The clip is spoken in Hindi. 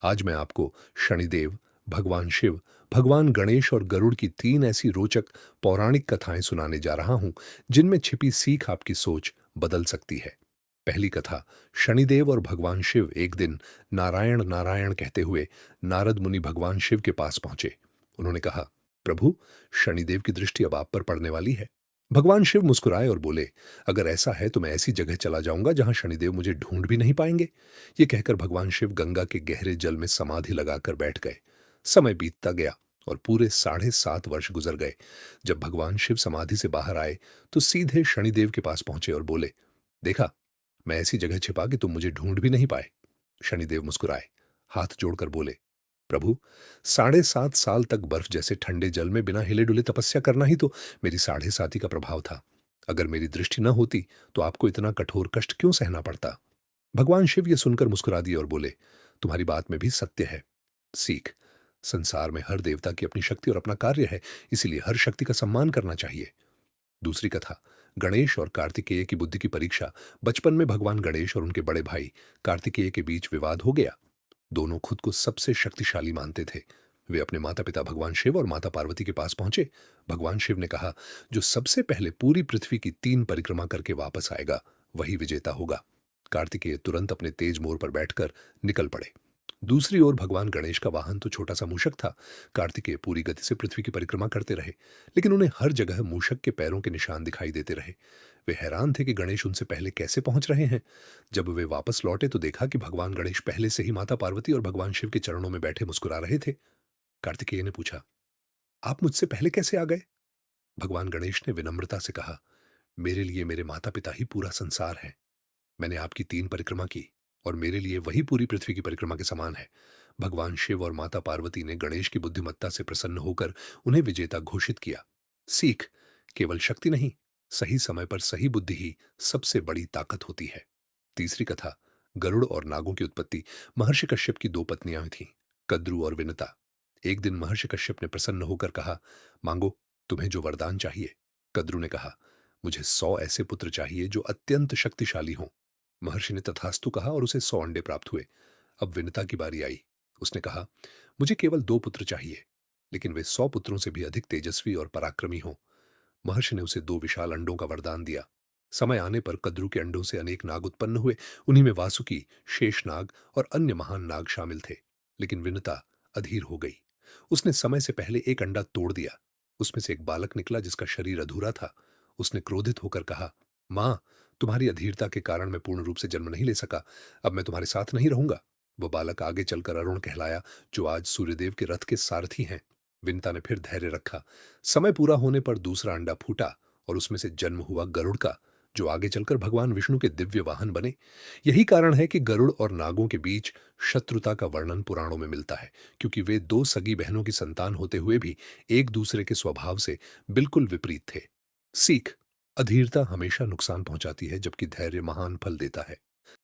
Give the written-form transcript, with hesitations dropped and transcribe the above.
आज मैं आपको शनिदेव, भगवान शिव, भगवान गणेश और गरुड़ की 3 ऐसी रोचक पौराणिक कथाएं सुनाने जा रहा हूं, जिनमें छिपी सीख आपकी सोच बदल सकती है। पहली कथा। शनिदेव और भगवान शिव एक दिन नारायण नारायण कहते हुए नारद मुनि भगवान शिव के पास पहुंचे। उन्होंने कहा, प्रभु, शनिदेव की दृष्टि अब आप पर पड़ने वाली है। भगवान शिव मुस्कुराए और बोले, अगर ऐसा है तो मैं ऐसी जगह चला जाऊंगा जहां शनिदेव मुझे ढूंढ भी नहीं पाएंगे। ये कहकर भगवान शिव गंगा के गहरे जल में समाधि लगाकर बैठ गए। समय बीतता गया और पूरे 7.5 वर्ष गुजर गए। जब भगवान शिव समाधि से बाहर आए तो सीधे शनिदेव के पास पहुंचे और बोले, देखा, मैं ऐसी जगह छिपा कि तुम मुझे ढूंढ भी नहीं पाए। शनिदेव मुस्कुराए, हाथ जोड़कर बोले, प्रभु, 7.5 साल तक बर्फ जैसे ठंडे जल में बिना हिले डुले तपस्या करना ही तो मेरी 7.5 का प्रभाव था। अगर मेरी दृष्टि न होती तो आपको इतना कठोर कष्ट क्यों सहना पड़ता। भगवान शिव ये सुनकर मुस्कुरा दिए और बोले, तुम्हारी बात में भी सत्य है। सीख। संसार में हर देवता की अपनी शक्ति और अपना कार्य है, इसीलिए हर शक्ति का सम्मान करना चाहिए। दूसरी कथा। गणेश और कार्तिकेय की बुद्धि की परीक्षा। बचपन में भगवान गणेश और उनके बड़े भाई कार्तिकेय के बीच विवाद हो गया। दोनों खुद को सबसे शक्तिशाली मानते थे। वे अपने माता पिता भगवान शिव और माता पार्वती के पास पहुंचे। भगवान शिव ने कहा, जो सबसे पहले पूरी पृथ्वी की 3 परिक्रमा करके वापस आएगा वही विजेता होगा। कार्तिकेय तुरंत अपने तेज मोर पर बैठकर निकल पड़े। दूसरी ओर भगवान गणेश का वाहन तो छोटा सा मूषक था। कार्तिकेय पूरी गति से पृथ्वी की परिक्रमा करते रहे, लेकिन उन्हें हर जगह मूषक के पैरों के निशान दिखाई देते रहे। वे हैरान थे कि गणेश उनसे पहले कैसे पहुंच रहे हैं। जब वे वापस लौटे तो देखा कि भगवान गणेश पहले से ही माता पार्वती और भगवान शिव के चरणों में बैठे मुस्कुरा रहे थे। कार्तिकेय ने पूछा, आप मुझसे पहले कैसे आ गए। भगवान गणेश ने विनम्रता से कहा, मेरे लिए मेरे माता पिता ही पूरा संसार है। मैंने आपकी 3 परिक्रमा की और मेरे लिए वही पूरी पृथ्वी की परिक्रमा के समान है। भगवान शिव और माता पार्वती ने गणेश की बुद्धिमत्ता से प्रसन्न होकर उन्हें विजेता घोषित किया। सीख। केवल शक्ति नहीं, सही समय पर सही बुद्धि ही सबसे बड़ी ताकत होती है। तीसरी कथा। गरुड़ और नागों की उत्पत्ति। महर्षि कश्यप की 2 पत्नियां थीं, कद्रु और विनता। एक दिन महर्षि कश्यप ने प्रसन्न होकर कहा, मांगो, तुम्हें जो वरदान चाहिए। कद्रु ने कहा, मुझे 100 ऐसे पुत्र चाहिए जो अत्यंत शक्तिशाली हों। महर्षि ने तथास्तु कहा और उसे 100 अंडे प्राप्त हुए। अब विनता की बारी आई। उसने कहा, मुझे केवल 2 पुत्र चाहिए, लेकिन वे 100 पुत्रों से भी अधिक तेजस्वी और पराक्रमी हों। महर्षि ने उसे 2 विशाल अंडों का वरदान दिया। समय आने पर कद्रु के अंडों से अनेक नाग उत्पन्न हुए। उन्हीं में वासुकी, शेषनाग और अन्य महान नाग शामिल थे। लेकिन विनता अधीर हो गई। उसने समय से पहले एक अंडा तोड़ दिया। उसमें से एक बालक निकला जिसका शरीर अधूरा था। उसने क्रोधित होकर कहा, मां, तुम्हारी अधीरता के कारण मैं पूर्ण रूप से जन्म नहीं ले सका। अब मैं तुम्हारे साथ नहीं रहूंगा। वह बालक आगे चलकर अरुण कहलाया, जो आज सूर्यदेव के रथ के सारथी हैं। विनता ने फिर धैर्य रखा। समय पूरा होने पर दूसरा अंडा फूटा और उसमें से जन्म हुआ गरुड़ का, जो आगे चलकर भगवान विष्णु के दिव्य वाहन बने। यही कारण है कि गरुड़ और नागों के बीच शत्रुता का वर्णन पुराणों में मिलता है, क्योंकि वे 2 सगी बहनों की संतान होते हुए भी एक दूसरे के स्वभाव से बिल्कुल विपरीत थे। सीख। अधीरता हमेशा नुकसान पहुंचाती है, जबकि धैर्य महान फल देता है।